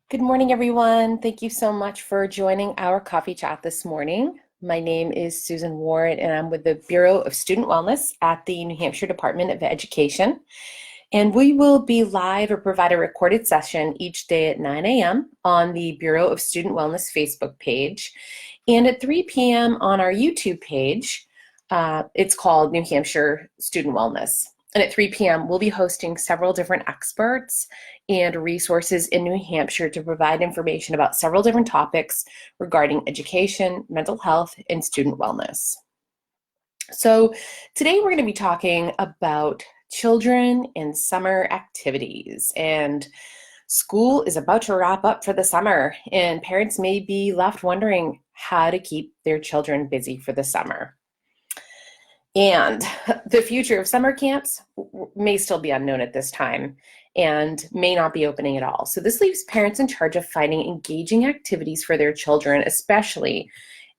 Good morning, everyone. Thank you so much for joining our coffee chat this morning. My name is Susan Ward, and I'm with the Bureau of Student Wellness at the New Hampshire Department of Education. And we will be live or provide a recorded session each day at 9 a.m. on the Bureau of Student Wellness Facebook page and at 3 p.m. on our YouTube page. It's called New Hampshire Student Wellness. And at 3 p.m., we'll be hosting several different experts and resources in New Hampshire to provide information about several different topics regarding education, mental health, and student wellness. So today we're going to be talking about children and summer activities. And school is about to wrap up for the summer, and parents may be left wondering how to keep their children busy for the summer. And the future of summer camps may still be unknown at this time and may not be opening at all. So this leaves parents in charge of finding engaging activities for their children, especially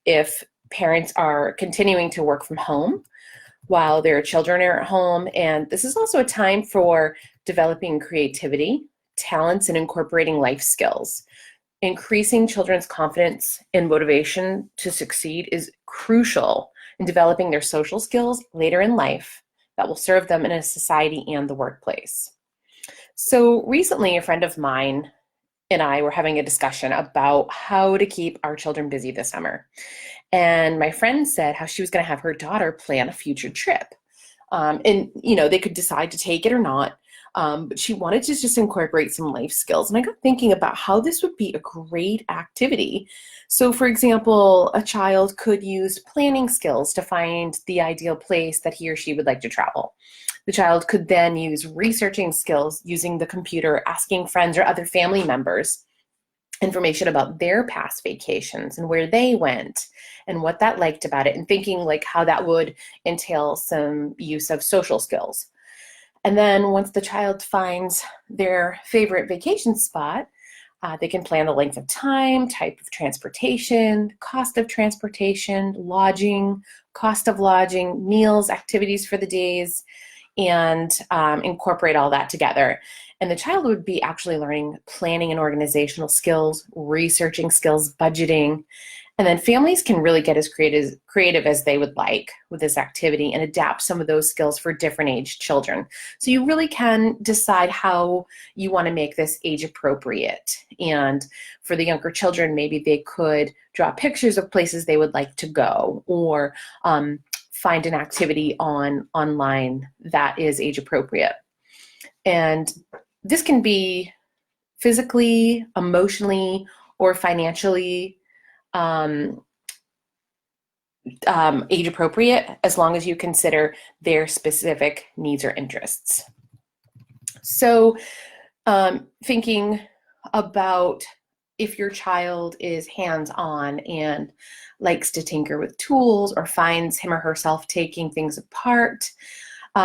if parents are continuing to work from home while their children are at home. And this is also a time for developing creativity, talents, and incorporating life skills. Increasing children's confidence and motivation to succeed is crucial in developing their social skills later in life that will serve them in a society and the workplace. So recently, a friend of mine and I were having a discussion about how to keep our children busy this summer. And my friend said how she was going to have her daughter plan a future trip. They could decide to take it or not. But she wanted to just incorporate some life skills. And I got thinking about how this would be a great activity. So for example, a child could use planning skills to find the ideal place that he or she would like to travel. The child could then use researching skills using the computer, asking friends or other family members information about their past vacations and where they went and what that liked about it, and thinking like how that would entail some use of social skills. And then once the child finds their favorite vacation spot, they can plan the length of time, type of transportation, cost of transportation, lodging, cost of lodging, meals, activities for the days, and incorporate all that together. And the child would be actually learning planning and organizational skills, researching skills, budgeting. And then families can really get as creative as they would like with this activity and adapt some of those skills for different age children. So you really can decide how you want to make this age appropriate. And for the younger children, maybe they could draw pictures of places they would like to go, or find an activity online that is age appropriate. And this can be physically, emotionally, or financially age appropriate, as long as you consider their specific needs or interests. So thinking about if your child is hands-on and likes to tinker with tools or finds him or herself taking things apart,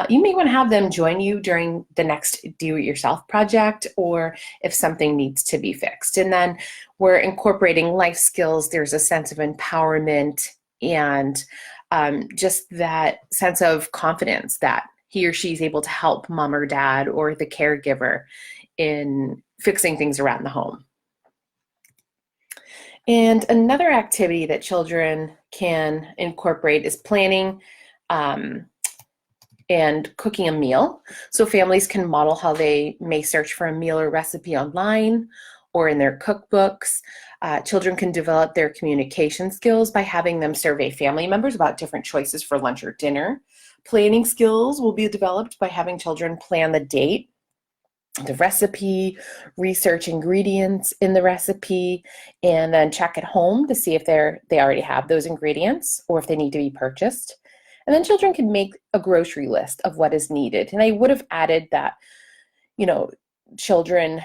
you may want to have them join you during the next do-it-yourself project, or if something needs to be fixed. And then we're incorporating life skills. There's a sense of empowerment and just that sense of confidence that he or she is able to help mom or dad or the caregiver in fixing things around the home. And another activity that children can incorporate is planning and cooking a meal. So families can model how they may search for a meal or recipe online or in their cookbooks. Children can develop their communication skills by having them survey family members about different choices for lunch or dinner. Planning skills will be developed by having children plan the date, the recipe, research ingredients in the recipe, and then check at home to see if they already have those ingredients or if they need to be purchased. And then children can make a grocery list of what is needed. And I would have added that, children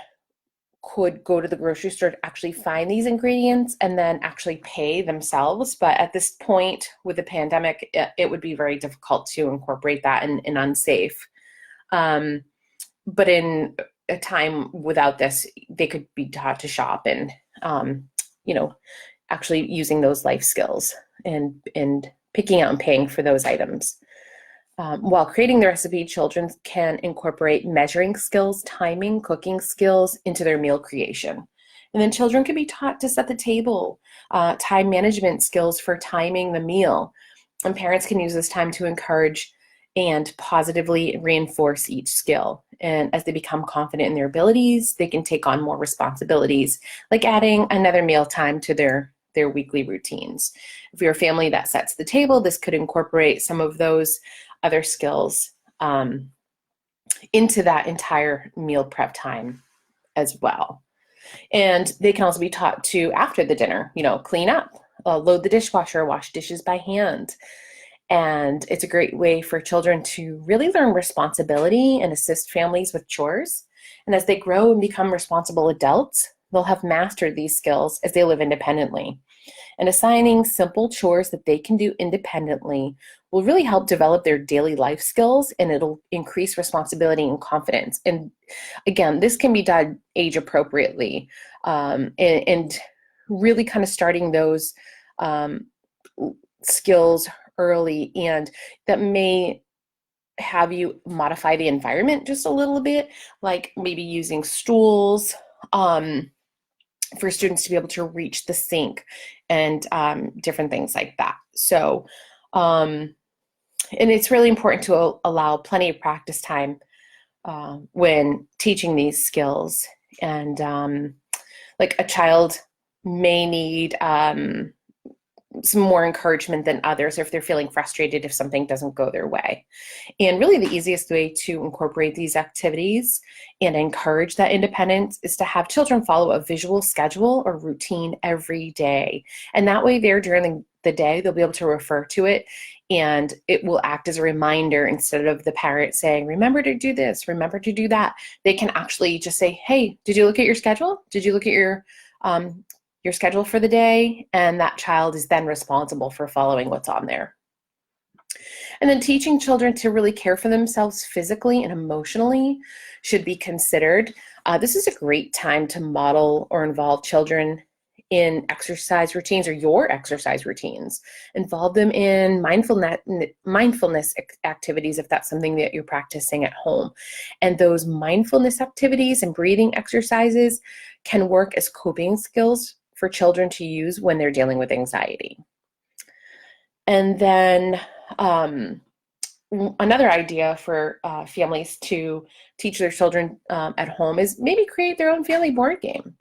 could go to the grocery store to actually find these ingredients and then actually pay themselves. But at this point with the pandemic, it would be very difficult to incorporate that and unsafe. But in a time without this, they could be taught to shop and, actually using those life skills and picking out and paying for those items. While creating the recipe, children can incorporate measuring skills, timing, cooking skills into their meal creation. And then children can be taught to set the table, time management skills for timing the meal. And parents can use this time to encourage and positively reinforce each skill. And as they become confident in their abilities, they can take on more responsibilities, like adding another meal time to their weekly routines. If you're a family that sets the table, this could incorporate some of those other skills into that entire meal prep time as well. And they can also be taught to, after the dinner, clean up, load the dishwasher, wash dishes by hand. And it's a great way for children to really learn responsibility and assist families with chores. And as they grow and become responsible adults, they'll have mastered these skills as they live independently. And assigning simple chores that they can do independently will really help develop their daily life skills, and it'll increase responsibility and confidence. And again, this can be done age appropriately, and really kind of starting those skills early, and that may have you modify the environment just a little bit, like maybe using stools for students to be able to reach the sink and different things like that. So, and it's really important to allow plenty of practice time when teaching these skills. And like a child may need some more encouragement than others, or if they're feeling frustrated if something doesn't go their way. And really the easiest way to incorporate these activities and encourage that independence is to have children follow a visual schedule or routine every day. And that way there during the day, they'll be able to refer to it, and it will act as a reminder instead of the parent saying, remember to do this, remember to do that. They can actually just say, hey, did you look at your schedule? Did you look at your schedule for the day? And that child is then responsible for following what's on there. And then teaching children to really care for themselves physically and emotionally should be considered. This is a great time to model or involve children in exercise routines or your exercise routines. Involve them in mindfulness activities if that's something that you're practicing at home. And those mindfulness activities and breathing exercises can work as coping skills for children to use when they're dealing with anxiety. And then another idea for families to teach their children at home is maybe create their own family board game.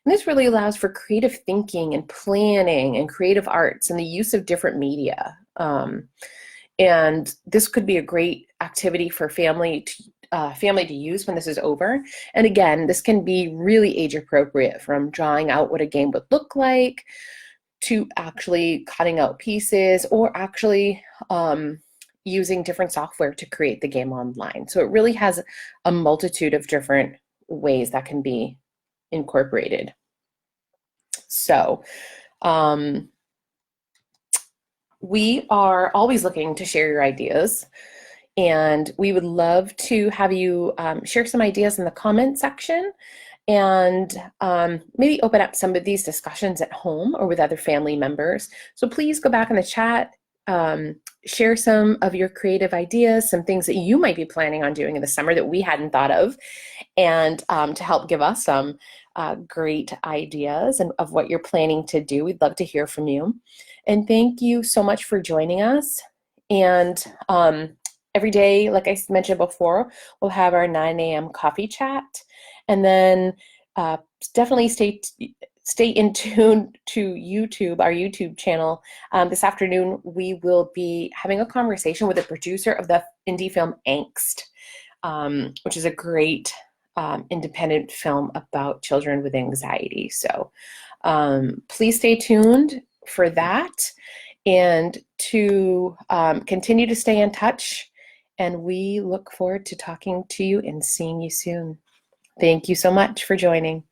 And this really allows for creative thinking and planning and creative arts and the use of different media. And this could be a great activity for family to use when this is over. And again, this can be really age appropriate, from drawing out what a game would look like to actually cutting out pieces, or actually using different software to create the game online. So it really has a multitude of different ways that can be incorporated. So we are always looking to share your ideas, and we would love to have you share some ideas in the comment section, and maybe open up some of these discussions at home or with other family members. So please go back in the chat, share some of your creative ideas, some things that you might be planning on doing in the summer that we hadn't thought of, and to help give us some great ideas and of what you're planning to do. We'd love to hear from you. And thank you so much for joining us. And every day, like I mentioned before, we'll have our 9 a.m. coffee chat. And then definitely stay in tune to YouTube, our YouTube channel. This afternoon, we will be having a conversation with the producer of the indie film Angst, which is a great independent film about children with anxiety. So please stay tuned for that, and to continue to stay in touch. And we look forward to talking to you and seeing you soon. Thank you so much for joining.